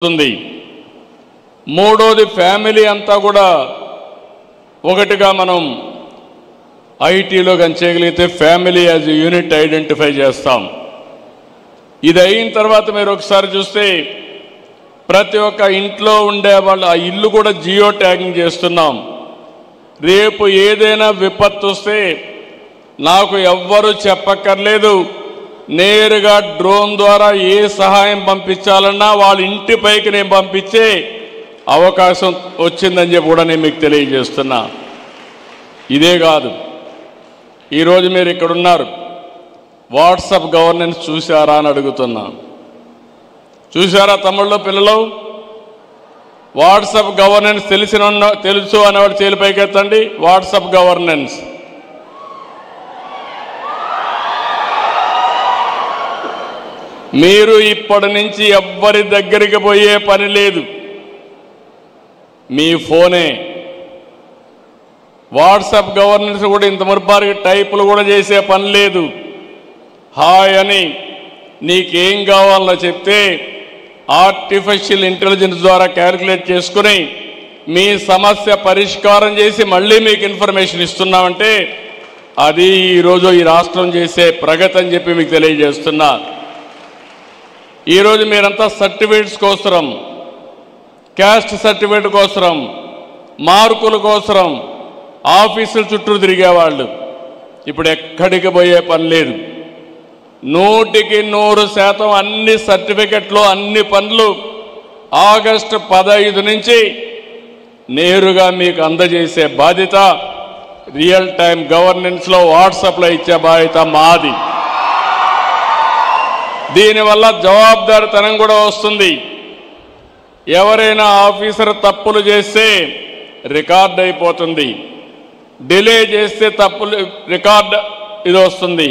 ఉంది. మూడోది ఫ్యామిలీ అంతా కూడా ఒకటిగా మనం ఐటీలో చేయగలిగితే ఫ్యామిలీ యాజ్ యూనిట్ ఐడెంటిఫై చేస్తాం. ఇది అయిన తర్వాత మీరు ఒకసారి చూస్తే ప్రతి ఒక్క ఇంట్లో ఉండే వాళ్ళు ఆ ఇల్లు కూడా జియో ట్యాగింగ్ చేస్తున్నాం. రేపు ఏదైనా విపత్తు వస్తే నాకు ఎవ్వరూ చెప్పక్కర్లేదు, నేరుగా డ్రోన్ ద్వారా ఏ సహాయం పంపించాలన్నా వాళ్ళ ఇంటిపైకి నేను పంపించే అవకాశం వచ్చిందని చెప్పి కూడా నేను మీకు తెలియజేస్తున్నా. ఇదే కాదు, ఈరోజు మీరు ఇక్కడ ఉన్నారు, వాట్సాప్ గవర్నెన్స్ చూశారా అని అడుగుతున్నా. చూశారా తమ్ముళ్ళు పిల్లలు? వాట్సాప్ గవర్నెన్స్ తెలుసు అనేవాడు చేలిపైకి ఎత్తండి. వాట్సాప్ గవర్నెన్స్ మీరు ఇప్పటి నుంచి ఎవ్వరి దగ్గరికి పోయే పని లేదు, మీ ఫోనే. వాట్సాప్ గవర్నెన్స్ కూడా ఇంత మురిపారికి టైపులు కూడా చేసే పని లేదు. హాయ్ అని నీకేం కావాలో చెప్తే ఆర్టిఫిషియల్ ఇంటెలిజెన్స్ ద్వారా క్యాలిక్యులేట్ చేసుకుని మీ సమస్య పరిష్కారం చేసి మళ్ళీ మీకు ఇన్ఫర్మేషన్ ఇస్తున్నామంటే అది ఈరోజు ఈ రాష్ట్రం చేసే ప్రగతి అని చెప్పి మీకు తెలియజేస్తున్నా. ఈరోజు మీరంతా సర్టిఫికేట్స్ కోసరం, క్యాస్ట్ సర్టిఫికేట్ కోసరం, మార్కుల కోసరం ఆఫీసుల చుట్టూ తిరిగేవాళ్ళు ఇప్పుడు ఎక్కడికి పోయే పని లేదు. 100% అన్ని సర్టిఫికెట్లు అన్ని పనులు ఆగస్టు 15 నుంచి నేరుగా మీకు అందజేసే బాధ్యత రియల్ టైం గవర్నెన్స్లో వాట్సాప్లో ఇచ్చే బాధ్యత మాది. దీనివల్ల జవాబుదారీతనం కూడా వస్తుంది. ఎవరైనా ఆఫీసర్ తప్పులు చేస్తే రికార్డ్ అయిపోతుంది, డిలే చేస్తే తప్పులు రికార్డ్ ఇది వస్తుంది.